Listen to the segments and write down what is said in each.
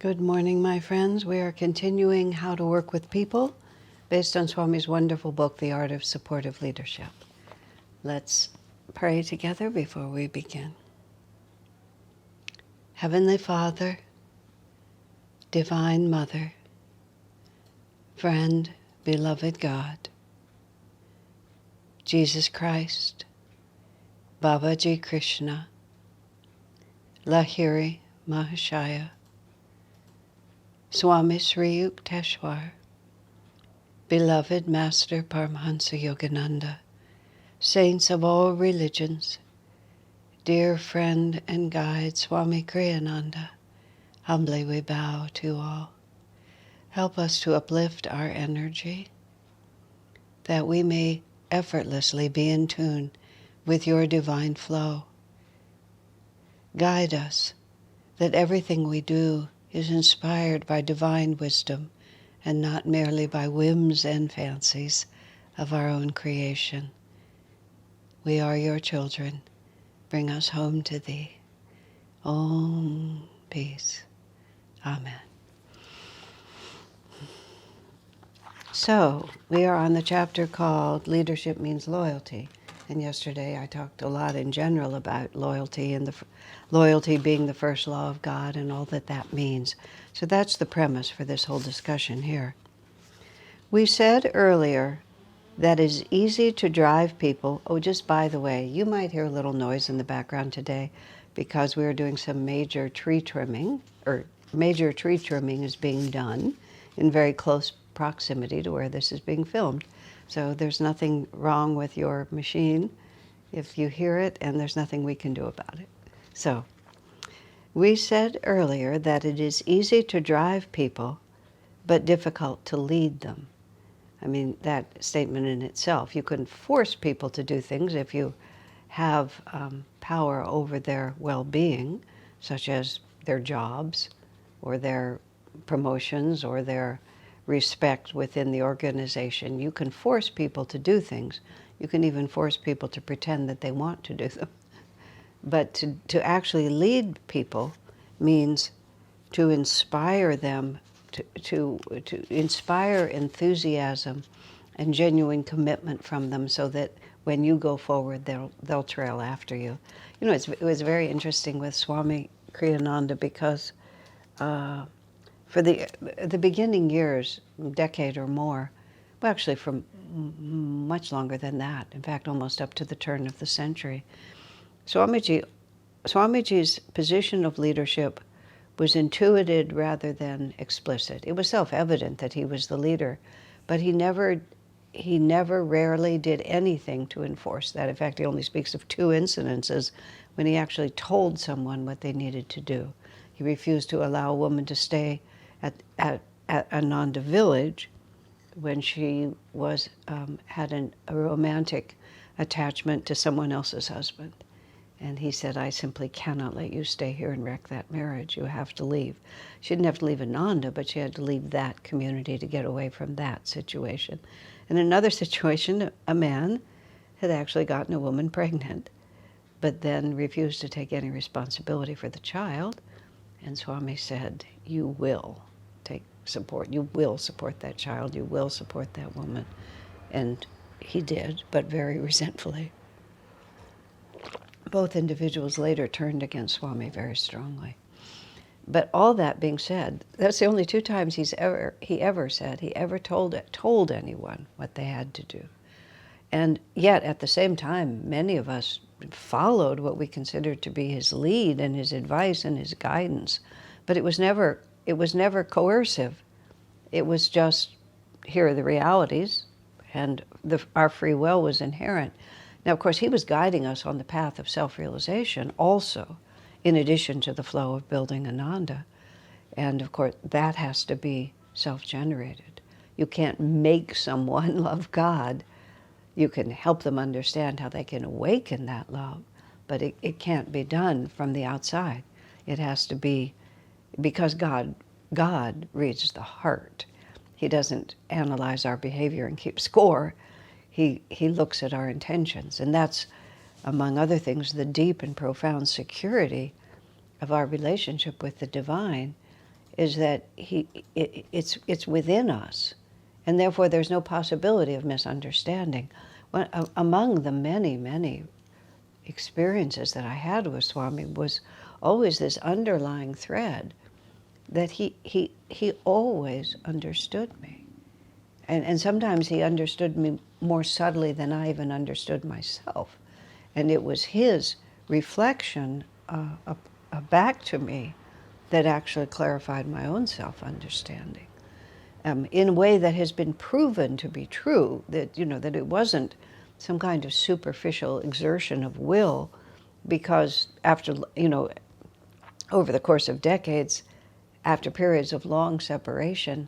Good morning, my friends. We are continuing how to work with people based on Swami's wonderful book, The Art of Supportive Leadership. Let's pray together before we begin. Heavenly Father, Divine Mother, friend, beloved God, Jesus Christ, Babaji Krishna, Lahiri Mahashaya, Swami Sri Yukteswar, beloved Master Paramahansa Yogananda, saints of all religions, dear friend and guide Swami Kriyananda, humbly we bow to all. Help us to uplift our energy, that we may effortlessly be in tune with your divine flow. Guide us, that everything we do is inspired by divine wisdom and not merely by whims and fancies of our own creation. We are your children. Bring us home to thee. Om, peace. Amen. So, we are on the chapter called Leadership Means Loyalty. And yesterday I talked a lot in general about loyalty and loyalty being the first law of God and all that that means. So that's the premise for this whole discussion here. We said earlier that it's easy to drive people. Oh, just by the way, you might hear a little noise in the background today because we are doing some major tree trimming, or major tree trimming is being done in very close proximity to where this is being filmed. So there's nothing wrong with your machine if you hear it, and there's nothing we can do about it. So we said earlier that it is easy to drive people, but difficult to lead them. I mean, that statement in itself, you couldn't force people to do things if you have power over their well-being, such as their jobs or their promotions or their respect within the organization. You can force people to do things. You can even force people to pretend that they want to do them. But to actually lead people means to inspire them, to inspire enthusiasm and genuine commitment from them, so that when you go forward, they'll trail after you. You know, it was very interesting with Swami Kriyananda because for the beginning years, decade or more, well, actually for much longer than that, in fact, almost up to the turn of the century, Swamiji's position of leadership was intuited rather than explicit. It was self-evident that he was the leader, but he never rarely did anything to enforce that. In fact, he only speaks of 2 incidences when he actually told someone what they needed to do. He refused to allow a woman to stay at Ananda village when she was had a romantic attachment to someone else's husband. And he said, I simply cannot let you stay here and wreck that marriage. You have to leave. She didn't have to leave Ananda, but she had to leave that community to get away from that situation. In another situation, a man had actually gotten a woman pregnant, but then refused to take any responsibility for the child. And Swami said, you will take support. You will support that child. You will support that woman. And he did, but very resentfully. Both individuals later turned against Swami very strongly. But all that being said, that's the only 2 times he ever told anyone what they had to do. And yet, at the same time, many of us followed what we considered to be his lead and his advice and his guidance. But it was never coercive. It was just, here are the realities, and our free will was inherent. Now, of course, he was guiding us on the path of self-realization also, in addition to the flow of building Ananda. And of course, that has to be self-generated. You can't make someone love God. You can help them understand how they can awaken that love, but it can't be done from the outside. It has to be, because God reads the heart. He doesn't analyze our behavior and keep score. He looks at our intentions, and that's, among other things, the deep and profound security of our relationship with the divine, is that it's within us, and therefore there's no possibility of misunderstanding. Among the many, many experiences that I had with Swami was always this underlying thread that he always understood me. And sometimes he understood me more subtly than I even understood myself. And it was his reflection back to me that actually clarified my own self-understanding in a way that has been proven to be true, that, that it wasn't some kind of superficial exertion of will, because after, over the course of decades, after periods of long separation,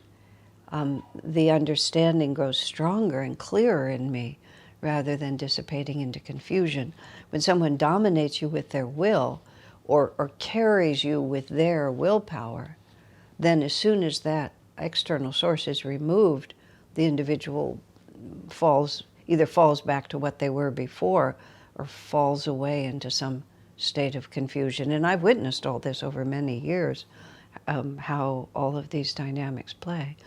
the understanding grows stronger and clearer in me rather than dissipating into confusion. When someone dominates you with their will or carries you with their willpower, then as soon as that external source is removed, the individual either falls back to what they were before or falls away into some state of confusion. And I've witnessed all this over many years, how all of these dynamics play.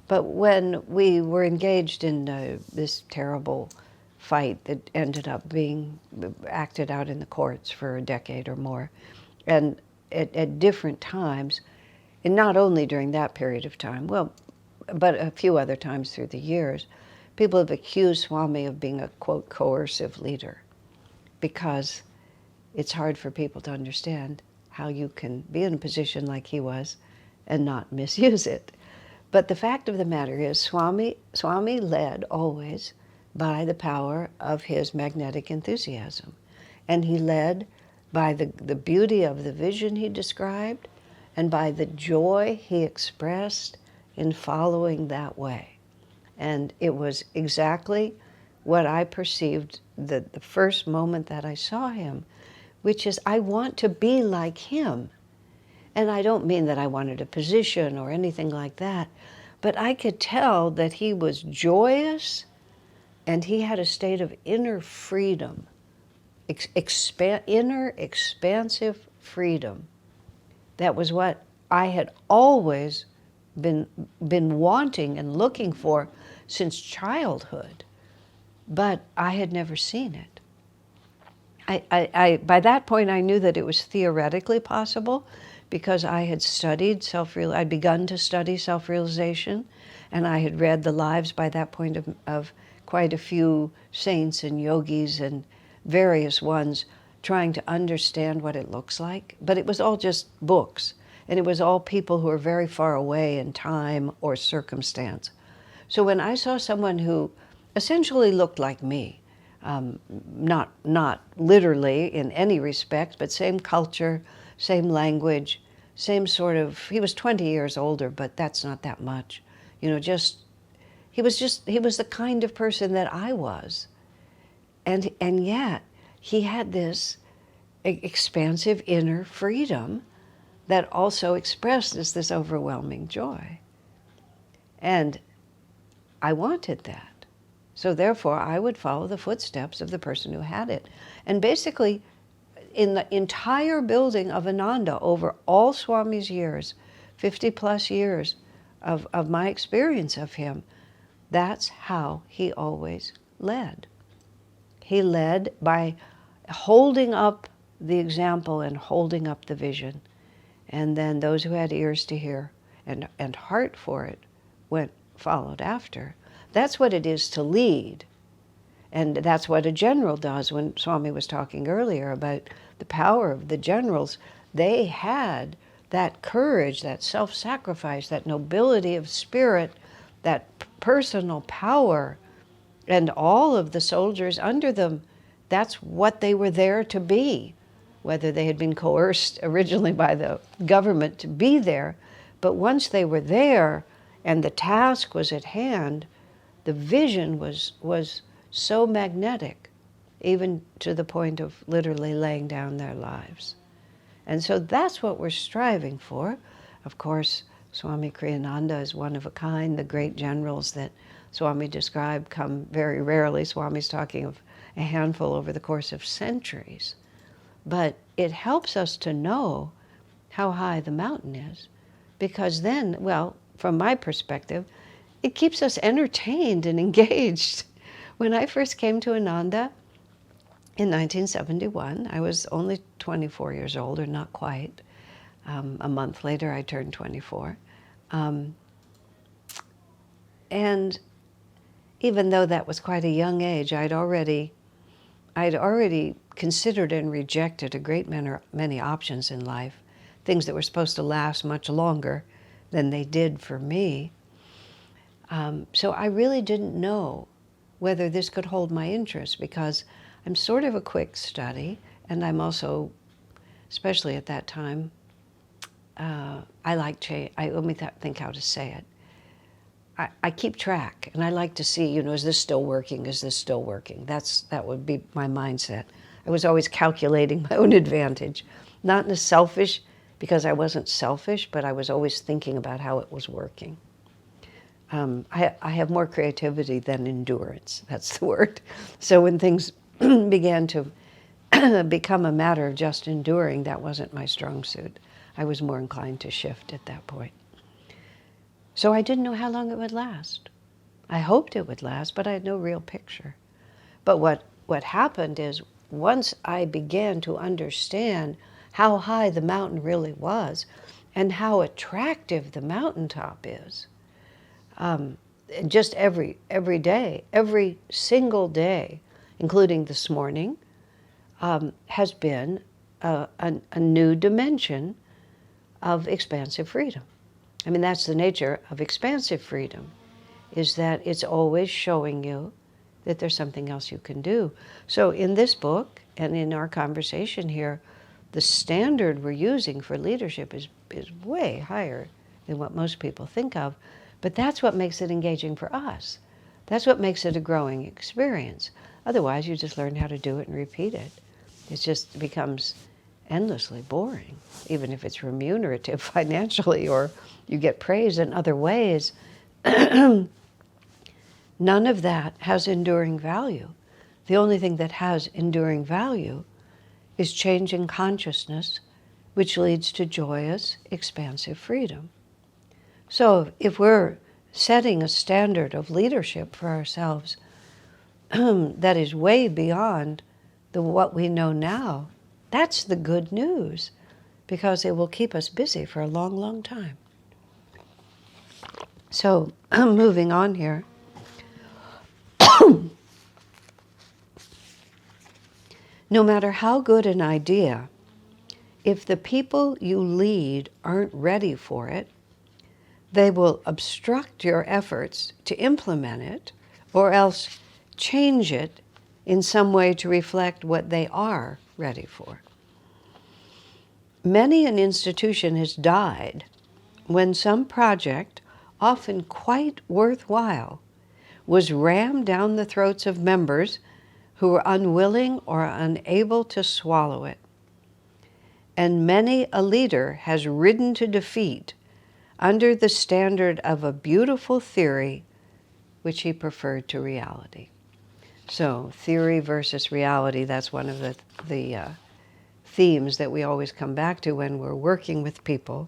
But when we were engaged in this terrible fight that ended up being acted out in the courts for a decade or more, and at different times, and not only during that period of time, but a few other times through the years, people have accused Swami of being a, quote, coercive leader, because it's hard for people to understand how you can be in a position like he was and not misuse it. But the fact of the matter is, Swami led always by the power of his magnetic enthusiasm. And he led by the beauty of the vision he described and by the joy he expressed in following that way. And it was exactly what I perceived the first moment that I saw him, which is, I want to be like him. And I don't mean that I wanted a position or anything like that, but I could tell that he was joyous and he had a state of inner freedom, inner expansive freedom. That was what I had always been wanting and looking for since childhood, but I had never seen it. By that point, I knew that it was theoretically possible, because I had studied I'd begun to study self-realization, and I had read the lives by that point of quite a few saints and yogis and various ones, trying to understand what it looks like. But it was all just books, and it was all people who were very far away in time or circumstance. So when I saw someone who essentially looked like me, not literally in any respect, but same culture, same language, same sort of, he was 20 years older, but that's not that much. He was the kind of person that I was. And yet, he had this expansive inner freedom that also expressed as this overwhelming joy. And I wanted that. So therefore, I would follow the footsteps of the person who had it. And basically, in the entire building of Ananda, over all Swami's years, 50 plus years of my experience of him, that's how he always led. He led by holding up the example and holding up the vision. And then those who had ears to hear and heart for it followed after. That's what it is to lead. And that's what a general does. When Swami was talking earlier about the power of the generals, they had that courage, that self-sacrifice, that nobility of spirit, that personal power, and all of the soldiers under them. That's what they were there to be, whether they had been coerced originally by the government to be there. But once they were there and the task was at hand, the vision was so magnetic, even to the point of literally laying down their lives. And so that's what we're striving for. Of course, Swami Kriyananda is one of a kind. The great generals that Swami described come very rarely. Swami's talking of a handful over the course of centuries. But it helps us to know how high the mountain is, because then, well, from my perspective, it keeps us entertained and engaged. When I first came to Ananda in 1971, I was only 24 years old, or not quite. A month later, I turned 24. And even though that was quite a young age, I'd already considered and rejected a great many options in life, things that were supposed to last much longer than they did for me. So I really didn't know whether this could hold my interest, because I'm sort of a quick study, and I'm also, especially at that time, I like change. Let me think how to say it. I keep track, and I like to see, is this still working? Is this still working? That would be my mindset. I was always calculating my own advantage, not in a selfish, because I wasn't selfish, but I was always thinking about how it was working. I have more creativity than endurance. That's the word. So when things began to become a matter of just enduring, that wasn't my strong suit. I was more inclined to shift at that point. So I didn't know how long it would last. I hoped it would last, but I had no real picture. But what happened is, once I began to understand how high the mountain really was and how attractive the mountaintop is, just every day, every single day, including this morning, has been a new dimension of expansive freedom. I mean, that's the nature of expansive freedom, is that it's always showing you that there's something else you can do. So in this book and in our conversation here, the standard we're using for leadership is way higher than what most people think of. But that's what makes it engaging for us. That's what makes it a growing experience. Otherwise, you just learn how to do it and repeat it. It just becomes endlessly boring, even if it's remunerative financially or you get praise in other ways. None of that has enduring value. The only thing that has enduring value is changing consciousness, which leads to joyous, expansive freedom. So if we're setting a standard of leadership for ourselves that is way beyond what we know now, that's the good news, because it will keep us busy for a long, long time. So, moving on here. No matter how good an idea, if the people you lead aren't ready for it, they will obstruct your efforts to implement it, or else change it in some way to reflect what they are ready for. Many an institution has died when some project, often quite worthwhile, was rammed down the throats of members who were unwilling or unable to swallow it. And many a leader has ridden to defeat under the standard of a beautiful theory which he preferred to reality. So, theory versus reality, that's one of the themes that we always come back to when we're working with people.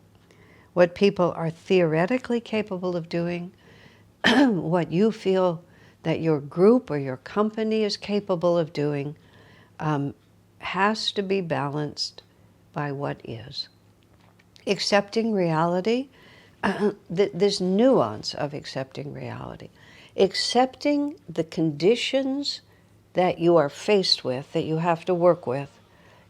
What people are theoretically capable of doing, what you feel that your group or your company is capable of doing, has to be balanced by what is. Accepting reality, this nuance of accepting reality, accepting the conditions that you are faced with, that you have to work with,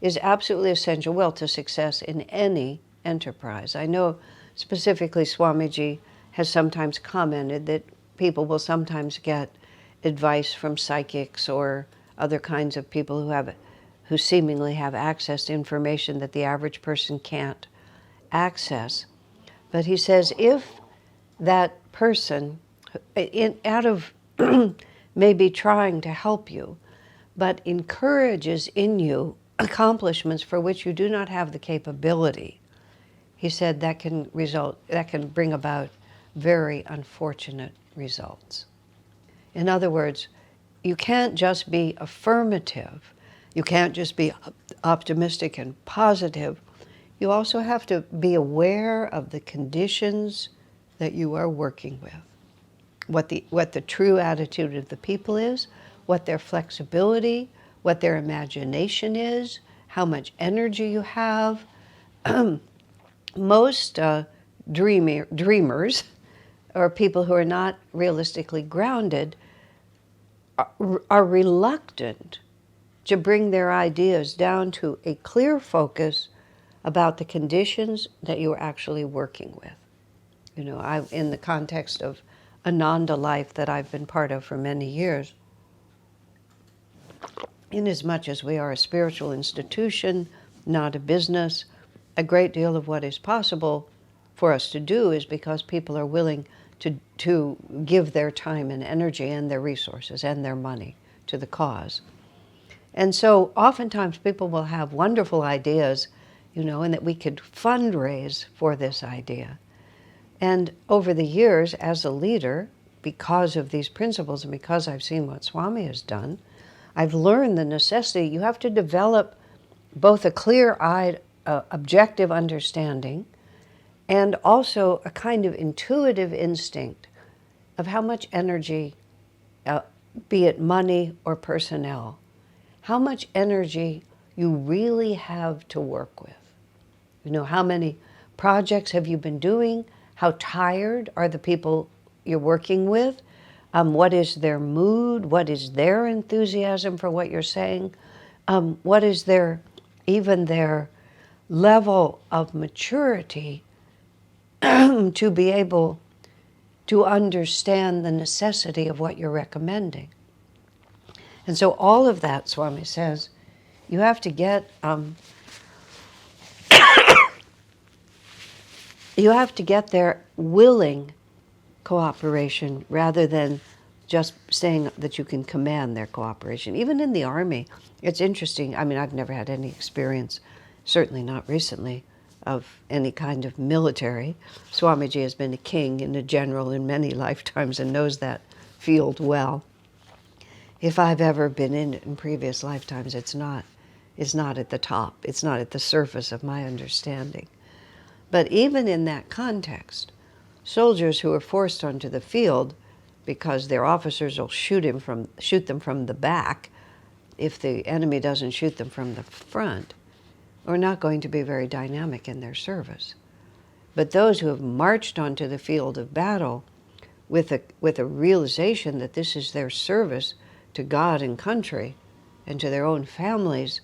is absolutely essential, well, to success in any enterprise. I know specifically Swamiji has sometimes commented that people will sometimes get advice from psychics or other kinds of people who seemingly have access to information that the average person can't access. But he says, if that person, out of maybe trying to help you, but encourages in you accomplishments for which you do not have the capability, he said that can bring about very unfortunate results. In other words, you can't just be affirmative. You can't just be optimistic and positive. you also have to be aware of the conditions that you are working with. What the true attitude of the people is, what their flexibility, what their imagination is, how much energy you have. Most dreamers, or people who are not realistically grounded, are reluctant to bring their ideas down to a clear focus about the conditions that you're actually working with. You know, in the context of Ananda life that I've been part of for many years, inasmuch as we are a spiritual institution, not a business, a great deal of what is possible for us to do is because people are willing to give their time and energy and their resources and their money to the cause. And so oftentimes people will have wonderful ideas, you know, and that we could fundraise for this idea. And over the years, as a leader, because of these principles and because I've seen what Swami has done, I've learned the necessity. You have to develop both a clear-eyed, objective understanding and also a kind of intuitive instinct of how much energy, be it money or personnel, how much energy you really have to work with. You know, how many projects have you been doing? How tired are the people you're working with? What is their mood? What is their enthusiasm for what you're saying? What is their level of maturity to be able to understand the necessity of what you're recommending? And so all of that, Swami says, you have to get their willing cooperation rather than just saying that you can command their cooperation. Even in the army, it's interesting. I mean, I've never had any experience, certainly not recently, of any kind of military. Swamiji has been a king and a general in many lifetimes and knows that field well. If I've ever been in it in previous lifetimes, it's not at the top. It's not at the surface of my understanding. But even in that context, soldiers who are forced onto the field because their officers will shoot them from the back if the enemy doesn't shoot them from the front, are not going to be very dynamic in their service. But those who have marched onto the field of battle with a realization that this is their service to God and country and to their own families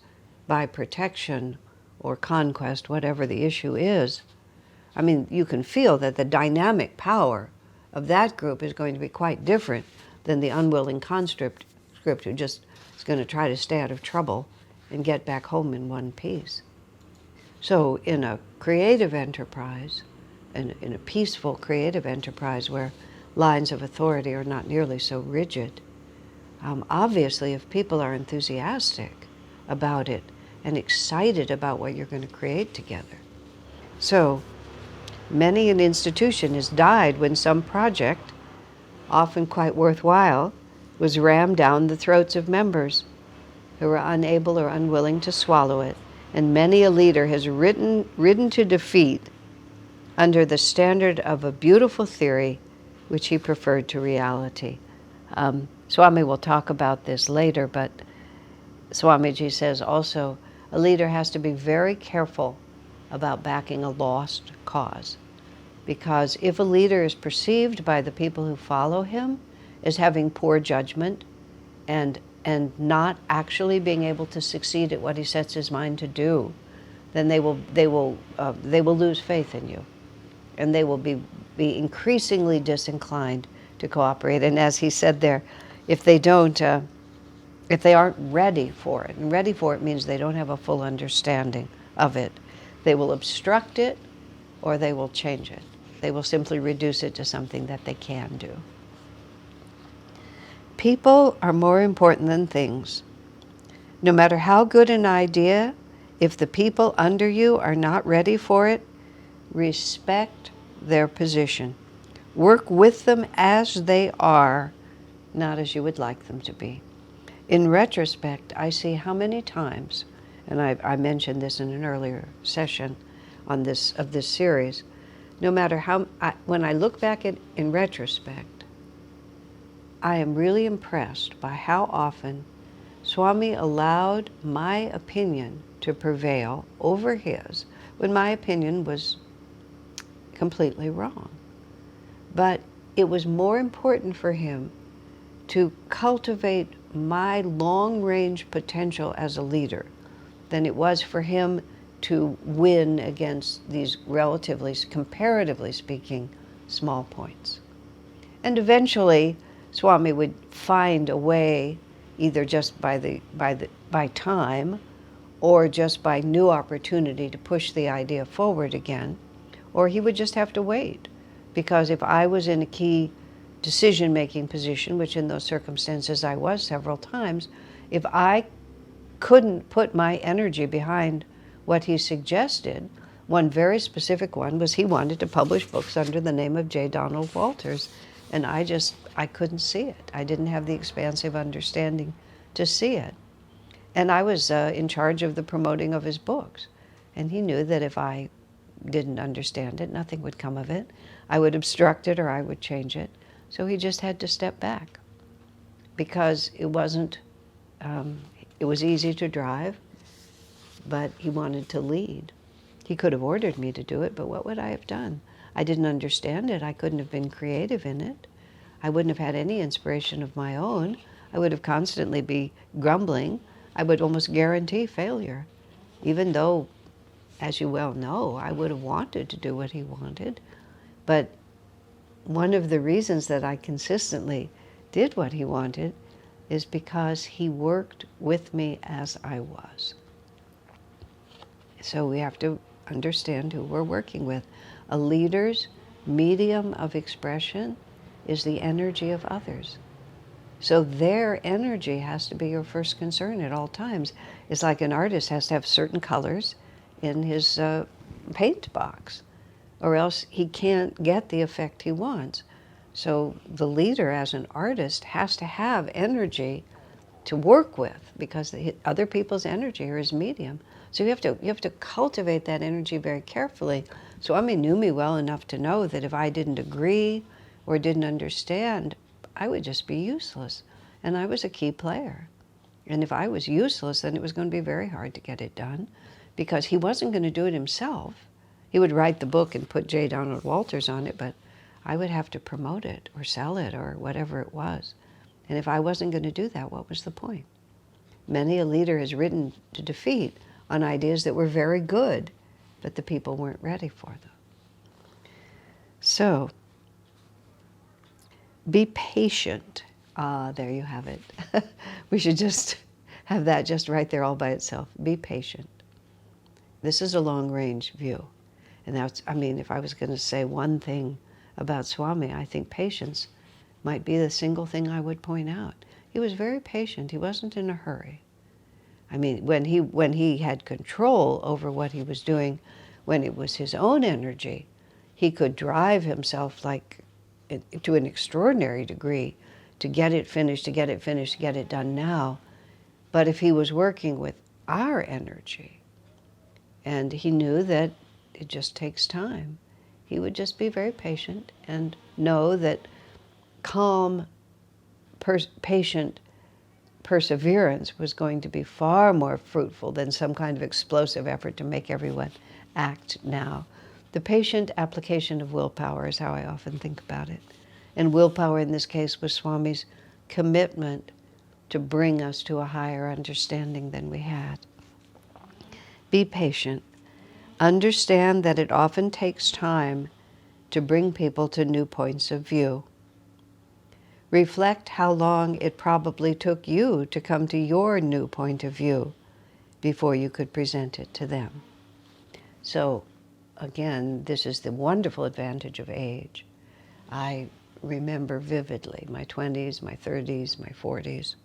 by protection or conquest, whatever the issue is, I mean, you can feel that the dynamic power of that group is going to be quite different than the unwilling conscript who just is going to try to stay out of trouble and get back home in one piece. So in a creative enterprise, in a peaceful creative enterprise where lines of authority are not nearly so rigid, obviously if people are enthusiastic about it and excited about what you're going to create together. So many an institution has died when some project, often quite worthwhile, was rammed down the throats of members who were unable or unwilling to swallow it. And many a leader has ridden to defeat under the standard of a beautiful theory which he preferred to reality. Swami will talk about this later, but Swamiji says also a leader has to be very careful about backing a lost cause. Because if a leader is perceived by the people who follow him as having poor judgment and not actually being able to succeed at what he sets his mind to do, then they will lose faith in you, and they will be increasingly disinclined to cooperate. And as he said there, if they aren't ready for it, and ready for it means they don't have a full understanding of it, they will obstruct it or they will change it. They will simply reduce it to something that they can do. People are more important than things. No matter how good an idea, if the people under you are not ready for it, respect their position. Work with them as they are, not as you would like them to be. In retrospect, I see how many times, and I mentioned this in an earlier session, of this series, no matter how, when I look back in retrospect, I am really impressed by how often Swami allowed my opinion to prevail over his when my opinion was completely wrong. But it was more important for him to cultivate my long-range potential as a leader than it was for him to win against these relatively, comparatively speaking, small points. And eventually, Swami would find a way, either just by time, or just by new opportunity to push the idea forward again, or he would just have to wait. Because if I was in a key decision-making position, which in those circumstances I was several times, if I couldn't put my energy behind what he suggested, one very specific one was he wanted to publish books under the name of J. Donald Walters, and I couldn't see it. I didn't have the expansive understanding to see it. And I was in charge of the promoting of his books. And he knew that if I didn't understand it, nothing would come of it. I would obstruct it or I would change it. So he just had to step back because it wasn't, it was easy to drive, but he wanted to lead. He could have ordered me to do it, but what would I have done? I didn't understand it. I couldn't have been creative in it. I wouldn't have had any inspiration of my own. I would have constantly be grumbling. I would almost guarantee failure, even though, as you well know, I would have wanted to do what he wanted. But one of the reasons that I consistently did what he wanted is because he worked with me as I was. So we have to understand who we're working with. A leader's medium of expression is the energy of others. So their energy has to be your first concern at all times. It's like an artist has to have certain colors in his paint box, or else he can't get the effect he wants. So the leader as an artist has to have energy to work with, because other people's energy are his medium. So you have to cultivate that energy very carefully. Swami knew me well enough to know that if I didn't agree or didn't understand, I would just be useless. And I was a key player. And if I was useless, then it was going to be very hard to get it done, because he wasn't going to do it himself. He would write the book and put J. Donald Walters on it, but I would have to promote it or sell it or whatever it was. And if I wasn't going to do that, what was the point? Many a leader has ridden to defeat on ideas that were very good, but the people weren't ready for them. So, be patient. There you have it. We should just have that just right there all by itself. Be patient. This is a long-range view. And that's, I mean, if I was going to say one thing about Swami, I think patience might be the single thing I would point out. He was very patient. He wasn't in a hurry. I mean, when he had control over what he was doing, when it was his own energy, he could drive himself like to an extraordinary degree to get it finished, to get it done now. But if he was working with our energy, and he knew that it just takes time, he would just be very patient and know that calm, patient perseverance was going to be far more fruitful than some kind of explosive effort to make everyone act now. The patient application of willpower is how I often think about it. And willpower in this case was Swami's commitment to bring us to a higher understanding than we had. Be patient. Understand that it often takes time to bring people to new points of view. Reflect how long it probably took you to come to your new point of view before you could present it to them. So, again, this is the wonderful advantage of age. I remember vividly my 20s, my 30s, my 40s.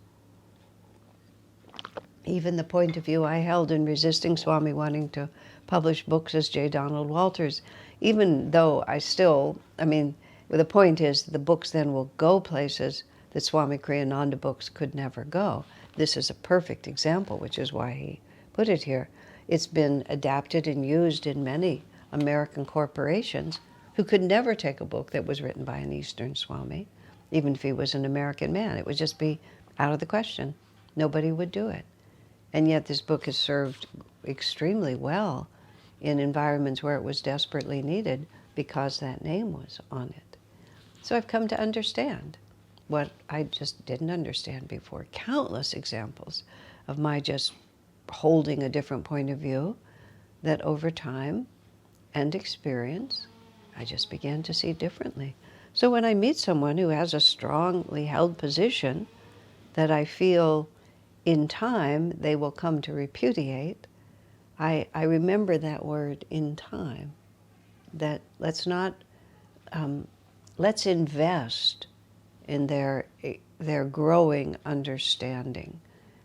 Even the point of view I held in resisting Swami wanting to publish books as J. Donald Walters, even though the point is the books then will go places that Swami Kriyananda books could never go. This is a perfect example, which is why he put it here. It's been adapted and used in many American corporations who could never take a book that was written by an Eastern Swami, even if he was an American man. It would just be out of the question. Nobody would do it. And yet this book has served extremely well in environments where it was desperately needed because that name was on it. So I've come to understand what I just didn't understand before. Countless examples of my just holding a different point of view that over time and experience, I just began to see differently. So when I meet someone who has a strongly held position that I feel in time they will come to repudiate, I remember that word, in time, that let's invest in their growing understanding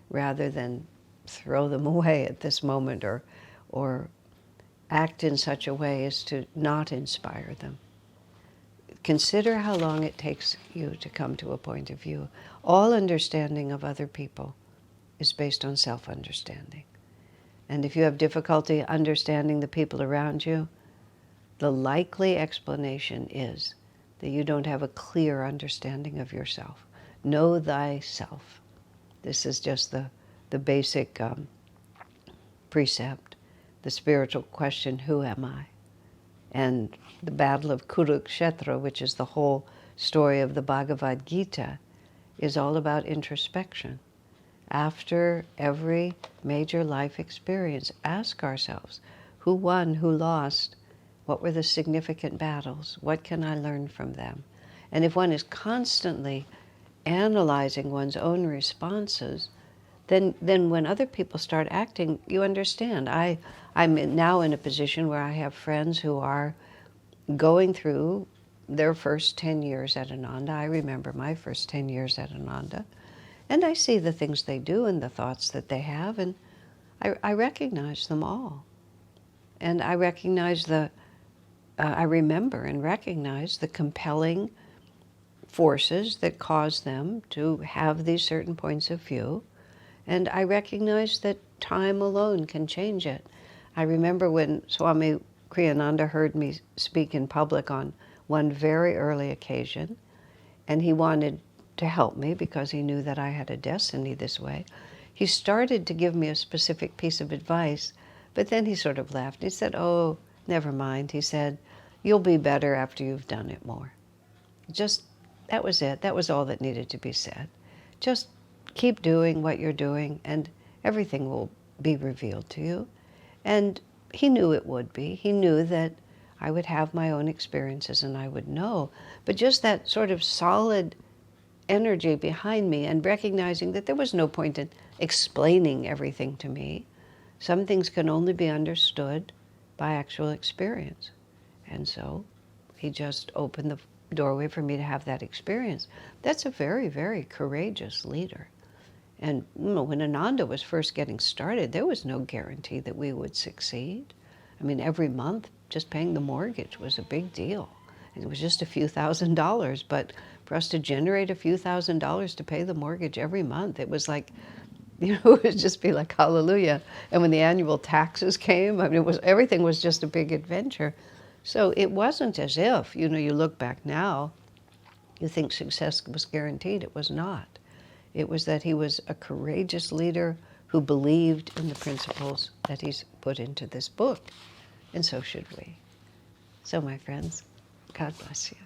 rather than throw them away at this moment or act in such a way as to not inspire them. Consider how long it takes you to come to a point of view. All understanding of other people is based on self-understanding. And if you have difficulty understanding the people around you, the likely explanation is that you don't have a clear understanding of yourself. Know thyself. This is just the basic precept, the spiritual question, who am I? And the battle of Kurukshetra, which is the whole story of the Bhagavad Gita, is all about introspection. After every major life experience, ask ourselves, who won, who lost? What were the significant battles? What can I learn from them? And if one is constantly analyzing one's own responses, then when other people start acting, you understand. I'm now in a position where I have friends who are going through their first 10 years at Ananda. I remember my first 10 years at Ananda. And I see the things they do and the thoughts that they have, and I recognize them all. And I remember and recognize the compelling forces that cause them to have these certain points of view. And I recognize that time alone can change it. I remember when Swami Kriyananda heard me speak in public on one very early occasion, and he wanted to help me because he knew that I had a destiny this way. He started to give me a specific piece of advice, but then he sort of laughed. He said, "Oh, never mind." He said, "You'll be better after you've done it more." Just, that was it. That was all that needed to be said. Just keep doing what you're doing and everything will be revealed to you. And he knew it would be. He knew that I would have my own experiences and I would know. But just that sort of solid energy behind me and recognizing that there was no point in explaining everything to me. Some things can only be understood by actual experience. And so he just opened the doorway for me to have that experience. That's a very, very courageous leader. And when Ananda was first getting started, there was no guarantee that we would succeed. I mean, every month, just paying the mortgage was a big deal. It was just a few $1,000s, but for us to generate a few $1,000s to pay the mortgage every month, it was like, it would just be like hallelujah. And when the annual taxes came, I mean, everything was just a big adventure. So it wasn't as if, you look back now, you think success was guaranteed. It was not. It was that he was a courageous leader who believed in the principles that he's put into this book. And so should we. So, my friends, God bless you.